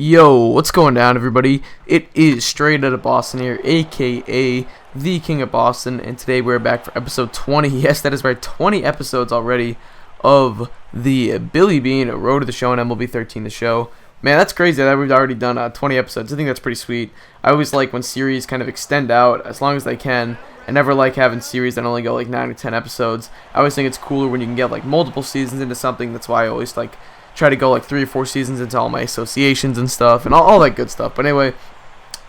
Yo, what's going down, everybody? It is Straight Outta Boston here, aka the King of Boston, and today we're back for episode 20. Yes, that is right, 20 episodes already of the Billy Beane Road to the Show and MLB 13 The Show. Man, that's crazy that we've already done 20 episodes. I think that's pretty sweet. I always like when series kind of extend out as long as they can. I never like having series that only go like 9 or 10 episodes. I always think it's cooler when you can get like multiple seasons into something. That's why I always like try to go like 3 or 4 seasons into all my associations and stuff and all that good stuff. But anyway,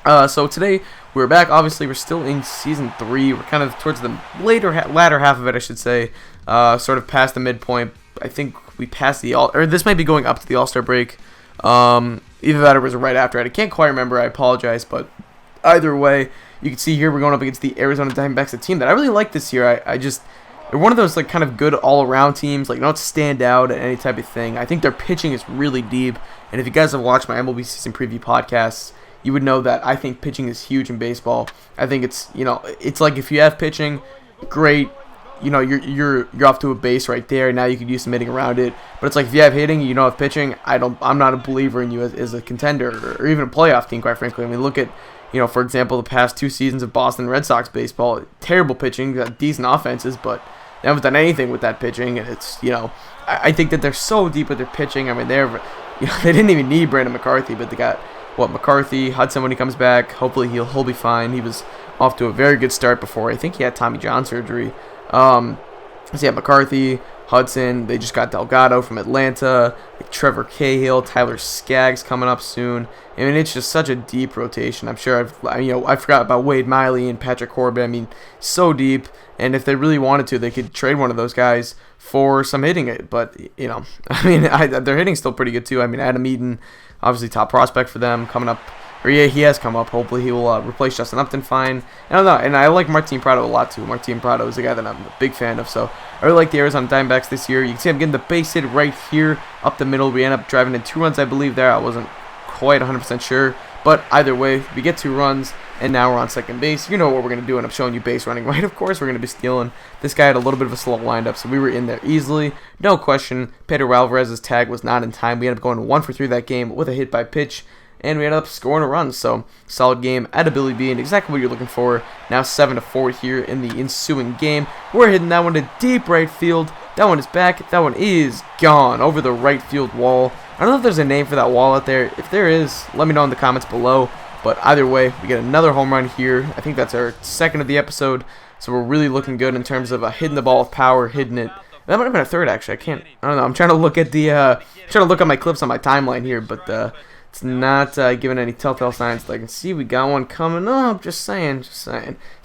so today we're back. Obviously, we're still in season 3. We're kind of towards the latter half of it, I should say. Sort of past the midpoint. I think we passed this might be going up to the All-Star break. Either that or was right after it. I can't quite remember. I apologize, but either way, you can see here we're going up against the Arizona Diamondbacks, a team that I really like this year. They're one of those like kind of good all-around teams. Like, don't stand out at any type of thing. I think their pitching is really deep. And if you guys have watched my MLB season preview podcasts, you would know that I think pitching is huge in baseball. I think it's like if you have pitching, great. You're off to a base right there. Now you could use some hitting around it. But it's like if you have hitting, you don't have pitching. I'm not a believer in you as a contender or even a playoff team, quite frankly. I mean, look at, for example, the past 2 seasons of Boston Red Sox baseball. Terrible pitching, decent offenses, but they haven't done anything with that pitching. And it's, I think that they're so deep with their pitching. I mean, they didn't even need Brandon McCarthy, but they got McCarthy, Hudson when he comes back. Hopefully he'll be fine. He was off to a very good start before. I think he had Tommy John surgery. So yeah, McCarthy, Hudson. They just got Delgado from Atlanta. Trevor Cahill, Tyler Skaggs coming up soon. I mean, it's just such a deep rotation. I'm sure I forgot about Wade Miley and Patrick Corbin. I mean, so deep. And if they really wanted to, they could trade one of those guys for some hitting it. But their hitting's still pretty good too. I mean, Adam Eaton, obviously top prospect for them, coming up. Or yeah, he has come up. Hopefully he will replace Justin Upton fine. I don't know, and I like Martin Prado a lot too. Martin Prado is a guy that I'm a big fan of. So I really like the Arizona Diamondbacks this year. You can see I'm getting the base hit right here up the middle. We end up driving in 2 runs, I believe, there. I wasn't quite 100% sure. But either way, we get 2 runs, and now we're on second base. You know what we're going to do, and I'm showing you base running right. Of course, we're going to be stealing. This guy had a little bit of a slow windup, so we were in there easily. No question, Pedro Alvarez's tag was not in time. We ended up going 1 for 3 that game with a hit by pitch, and we ended up scoring a run. So, solid game at a Billy Beane, exactly what you're looking for. Now 7-4 here in the ensuing game. We're hitting that one to deep right field. That one is back. That one is gone over the right field wall. I don't know if there's a name for that wall out there. If there is, let me know in the comments below. But either way, we get another home run here. I think that's our second of the episode. So we're really looking good in terms of hitting the ball with power, hitting it. That might have been a third, actually. I don't know. I'm trying to look at my clips on my timeline here, but it's not giving any telltale signs that I can see. We got one coming up. Just saying. So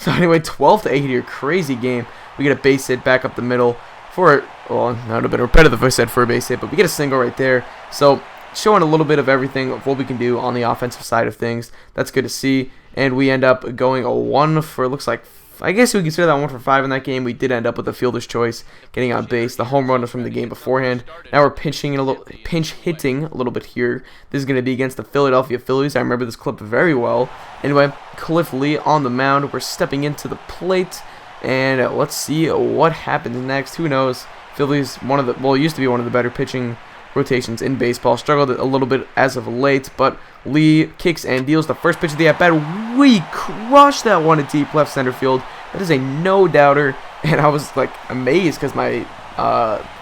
anyway, 12-8 here. Crazy game. We get a base hit back up the middle for, well, that would have been repetitive if I said for a base hit, but we get a single right there. So showing a little bit of everything of what we can do on the offensive side of things. That's good to see. And we end up going a 1 for, looks like, I guess we consider that 1 for 5 in that game. We did end up with a fielder's choice, getting on base. The home run was from the game beforehand. Now we're pinch hitting a little bit here. This is going to be against the Philadelphia Phillies. I remember this clip very well. Anyway, Cliff Lee on the mound. We're stepping into the plate, and let's see what happens next. Who knows? Phillies, used to be one of the better pitching rotations in baseball. Struggled a little bit as of late, but Lee kicks and deals the first pitch of the at-bat. We crushed that one to deep left center field. That is a no-doubter, and I was like amazed because my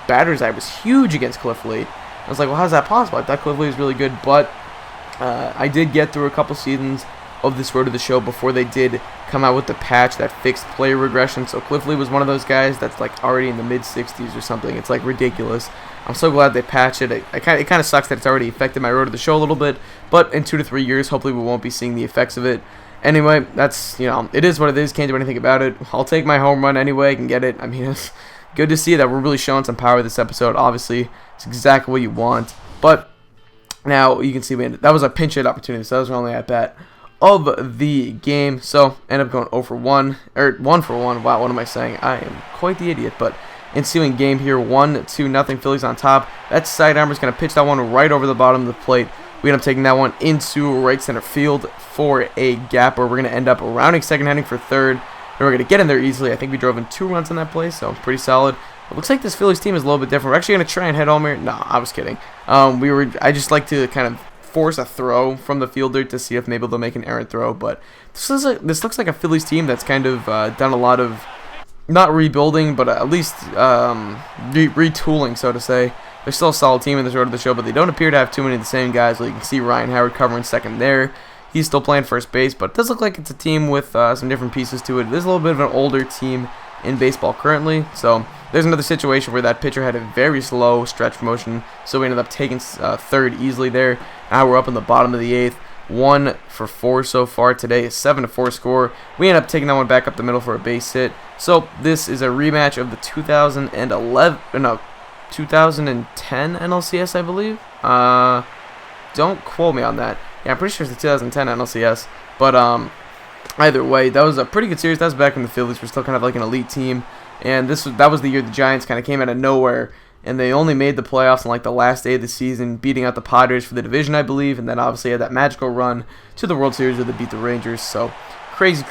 batter's eye was huge against Cliff Lee. I was like, well, how's that possible? I thought Cliff Lee was really good, but I did get through a couple seasons of this Road to the Show before they did come out with the patch that fixed player regression. So Cliff Lee was one of those guys that's like already in the mid-60s or something. It's like ridiculous. I'm so glad they patched it. It kind of sucks that it's already affected my Road to the Show a little bit, but in 2 to 3 years, hopefully we won't be seeing the effects of it. Anyway, that's, it is what it is. Can't do anything about it. I'll take my home run anyway. I can get it. I mean, it's good to see that we're really showing some power this episode. Obviously, it's exactly what you want. But now you can see that was a pinch hit opportunity, so that was our only at-bat of the game. So end up going 0 for 1, or 1 for 1. Wow, what am I saying? I am quite the idiot. But ensuing game here, 1-2, Phillies on top. That sidearmer is going to pitch that one right over the bottom of the plate. We end up taking that one into right center field for a gap where we're going to end up rounding second, heading for third. And we're going to get in there easily. I think we drove in 2 runs in that play, so pretty solid. It looks like this Phillies team is a little bit different. We're actually going to try and head home here. No, I was kidding. I just like to kind of force a throw from the fielder to see if maybe they'll make an errant throw. But this looks like a Phillies team that's kind of done a lot of, not rebuilding, but at least retooling, so to say. They're still a solid team in this order of the show, but they don't appear to have too many of the same guys. Like you can see Ryan Howard covering second there. He's still playing first base, but it does look like it's a team with some different pieces to it. It is a little bit of an older team in baseball currently, so there's another situation where that pitcher had a very slow stretch motion, so we ended up taking third easily there. Now we're up in the bottom of the 8th. 1 for 4 so far today, a 7-4 score. We end up taking that one back up the middle for a base hit. So this is a rematch of the 2010 NLCS, I believe. Don't quote me on that. Yeah, I'm pretty sure it's the 2010 NLCS. But either way, that was a pretty good series. That was back when the Phillies were still kind of like an elite team, and that was the year the Giants kind of came out of nowhere. And they only made the playoffs on like the last day of the season, beating out the Padres for the division, I believe, and then obviously had that magical run to the World Series where they beat the Rangers. So crazy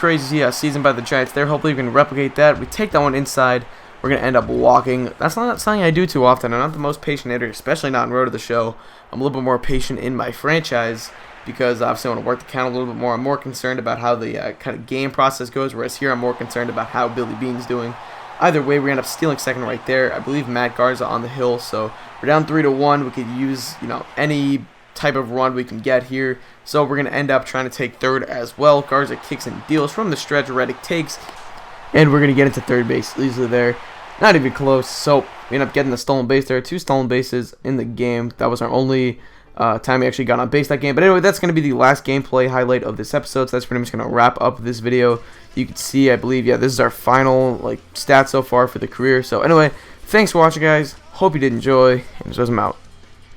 season by the Giants there. Hopefully we can replicate that. We take that one inside. We're going to end up walking. That's not something I do too often. I'm not the most patient hitter, especially not in Road to the Show. I'm a little bit more patient in my franchise because obviously I want to work the count a little bit more. I'm more concerned about how the kind of game process goes, whereas here I'm more concerned about how Billy Beane's doing. Either way, we end up stealing second right there. I believe Matt Garza on the hill, so we're down 3-1. We could use, any type of run we can get here. So we're going to end up trying to take third as well. Garza kicks and deals from the stretch. Reddick takes, and we're going to get into third base easily there. Not even close. So we end up getting the stolen base there. 2 stolen bases in the game. That was our only time we actually got on base that game. But anyway, that's going to be the last gameplay highlight of this episode. So that's pretty much going to wrap up this video. You can see, I believe, yeah, this is our final stats so far for the career. So anyway, thanks for watching, guys. Hope you did enjoy, and I'm out.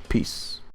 Peace.